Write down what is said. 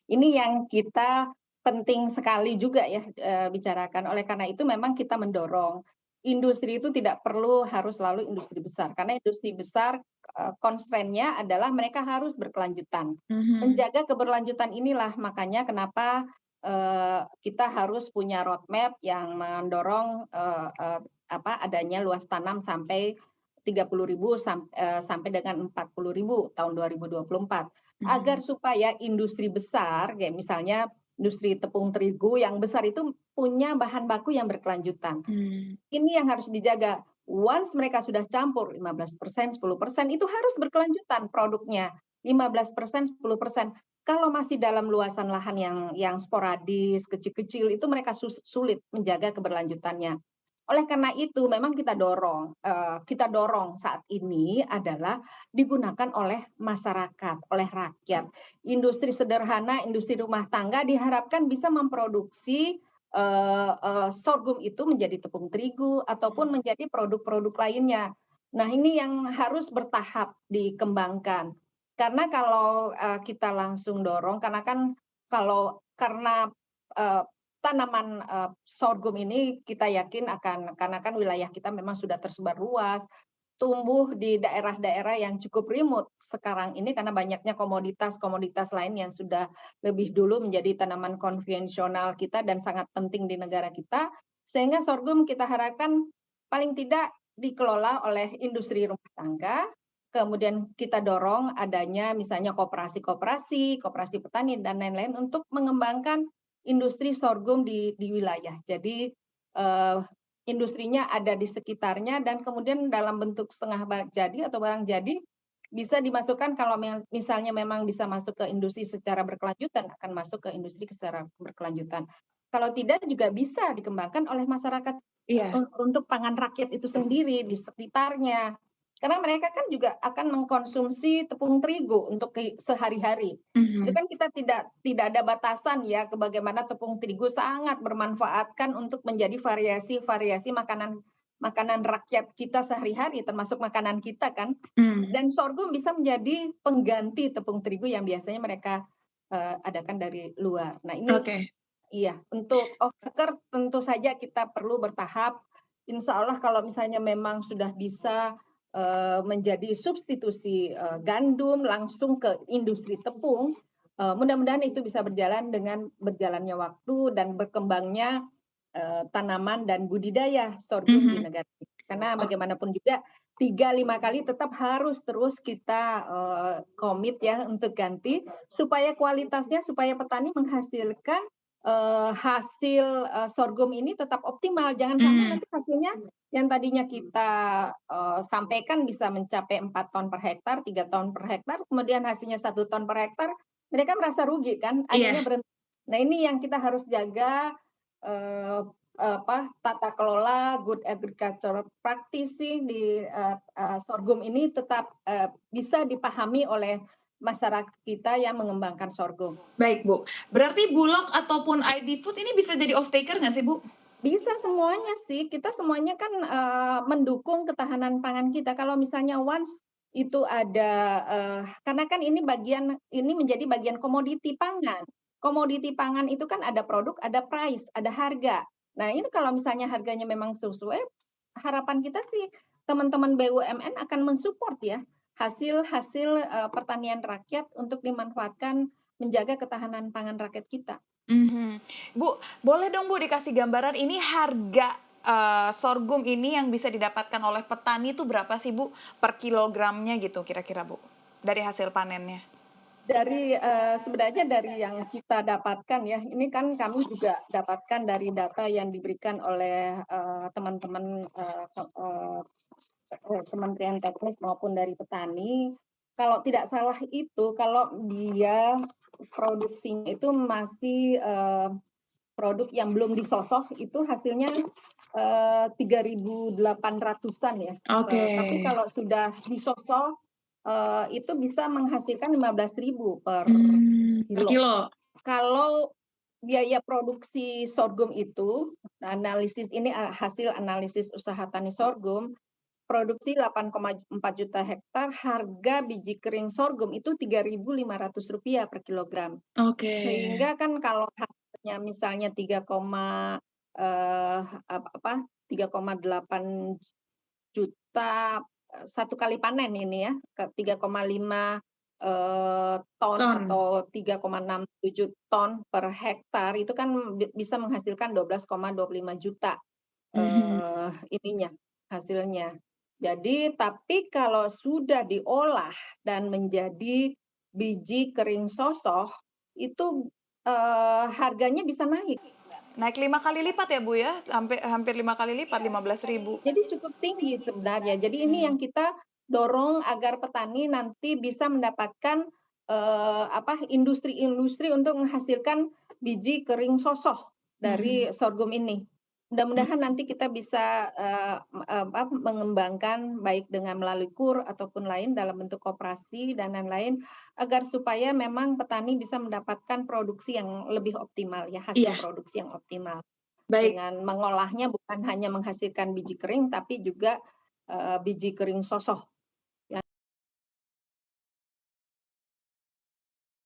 Ini yang kita penting sekali juga ya, bicarakan. Oleh karena itu memang kita mendorong, industri itu tidak perlu harus selalu industri besar, karena industri besar, constraint-nya adalah mereka harus berkelanjutan. Mhm. Menjaga keberlanjutan inilah makanya kenapa, kita harus punya roadmap yang mendorong, adanya luas tanam sampai 30.000 sampai dengan 40.000 tahun 2024. Agar Mhm. supaya industri besar, kayak misalnya industri tepung terigu yang besar itu punya bahan baku yang berkelanjutan. Mmm. Ini yang harus dijaga. Once mereka sudah campur 15%, 10% itu harus berkelanjutan produknya. 15%, 10%. Kalau masih dalam luasan lahan yang sporadis, kecil-kecil, itu mereka sulit menjaga keberlanjutannya. Oleh karena itu memang kita dorong saat ini adalah digunakan oleh masyarakat, oleh rakyat. Industri sederhana, industri rumah tangga diharapkan bisa memproduksi, sorghum itu menjadi tepung terigu ataupun Mhm. menjadi produk-produk lainnya. Nah, ini yang harus bertahap dikembangkan. Karena kalau, kita langsung dorong karena, eee, tanaman, sorghum ini kita yakin karena kan wilayah kita memang sudah tersebar luas, tumbuh di daerah-daerah yang cukup remote sekarang ini karena banyaknya komoditas-komoditas lain yang sudah lebih dulu menjadi tanaman konvensional kita dan sangat penting di negara kita, sehingga sorghum kita harapkan paling tidak dikelola oleh industri rumah tangga, kemudian kita dorong adanya misalnya koperasi-koperasi, koperasi petani dan lain-lain untuk mengembangkan industri sorghum di wilayah. Jadi, industrinya ada di sekitarnya dan kemudian dalam bentuk setengah jadi atau barang jadi, bisa dimasukkan kalau misalnya memang bisa masuk ke industri secara berkelanjutan, akan masuk ke industri secara berkelanjutan. Kalau tidak juga bisa dikembangkan oleh masyarakat Iya. untuk pangan rakyat itu sendiri di sekitarnya. Karena mereka kan juga akan mengkonsumsi tepung terigu untuk sehari-hari. Itu Mhm. kan kita tidak ada batasan ya ke bagaimana tepung terigu sangat bermanfaatkan untuk menjadi variasi-variasi makanan makanan rakyat kita sehari-hari, termasuk makanan kita kan. Mmm. Dan sorghum bisa menjadi pengganti tepung terigu yang biasanya mereka, adakan dari luar. Nah ini Oke. iya, untuk off taker tentu saja kita perlu bertahap. Insya Allah kalau misalnya memang sudah bisa, menjadi substitusi, gandum langsung ke industri tepung, mudah-mudahan itu bisa berjalan dengan berjalannya waktu dan berkembangnya, tanaman dan budidaya sorghum di Mhm. negara kita. Karena Oh, bagaimanapun juga 3, 5 kali tetap harus terus kita, komit ya untuk ganti supaya kualitasnya supaya petani menghasilkan hasil, sorghum ini tetap optimal, jangan sampai mmm, nanti hasilnya yang tadinya kita, sampaikan bisa mencapai 4 ton per hektar, 3 ton per hektar, kemudian hasilnya 1 ton per hektar, mereka merasa rugi kan, akhirnya iya. berhenti. Nah, ini yang kita harus jaga, eee, tata kelola good agricultural practice sih di, sorghum ini tetap, bisa dipahami oleh masyarakat kita yang mengembangkan sorghum. Baik, Bu. Berarti Bulog ataupun ID Food ini bisa jadi off taker nggak sih, Bu? Bisa semuanya sih, kita semuanya kan, mendukung ketahanan pangan kita. Kalau misalnya once itu ada, karena kan ini menjadi bagian komoditi pangan. Komoditi pangan itu kan ada produk, ada price, ada harga. Nah, ini kalau misalnya harganya memang sesuai, harapan kita sih teman-teman BUMN akan mensupport ya, hasil-hasil, pertanian rakyat untuk dimanfaatkan menjaga ketahanan pangan rakyat kita. Mhm. Bu, boleh dong Bu dikasih gambaran ini harga, sorghum ini yang bisa didapatkan oleh petani itu berapa sih Bu, per kilogramnya gitu kira-kira Bu, dari hasil panennya? Sebenarnya dari yang kita dapatkan ya, ini kan kami juga dapatkan dari data yang diberikan oleh, teman-teman, Kementerian Teknis maupun dari petani. Kalau tidak salah itu, kalau dia produksinya itu masih, produk yang belum disosok itu hasilnya, 3.800-an ya, Oke. tapi kalau sudah disosok, itu bisa menghasilkan 15.000 per Per kilo. kilo? Kalau biaya produksi sorghum itu, analisis ini, hasil analisis usaha tani sorghum, produksi 8,4 juta hektar, harga biji kering sorghum itu Rp3.500 per kilogram. Oke. Sehingga kan kalau hasilnya misalnya 3,8 juta, 1 kali panen ini ya, ke 3,5 ton Ton. atau 3,67 ton per hektar, itu kan bisa menghasilkan 12,25 juta, Mhm. ininya, hasilnya. Jadi tapi kalau sudah diolah dan menjadi biji kering sosoh, itu, harganya bisa naik. Naik 5 kali lipat ya, Bu, ya? Hampir 5 kali lipat, 15.000. Jadi cukup tinggi sebenarnya. Jadi ini Mhm. yang kita dorong agar petani nanti bisa mendapatkan, industri-industri untuk menghasilkan biji kering sosoh Mhm. dari sorghum ini. Mudah-mudahan nanti kita bisa, mengembangkan baik dengan melalui KUR ataupun lain dalam bentuk koperasi dan lain-lain, agar supaya memang petani bisa mendapatkan produksi yang lebih optimal ya, hasil Iya, produksi yang optimal. baik. Dengan mengolahnya bukan hanya menghasilkan biji kering, tapi juga, biji kering sosoh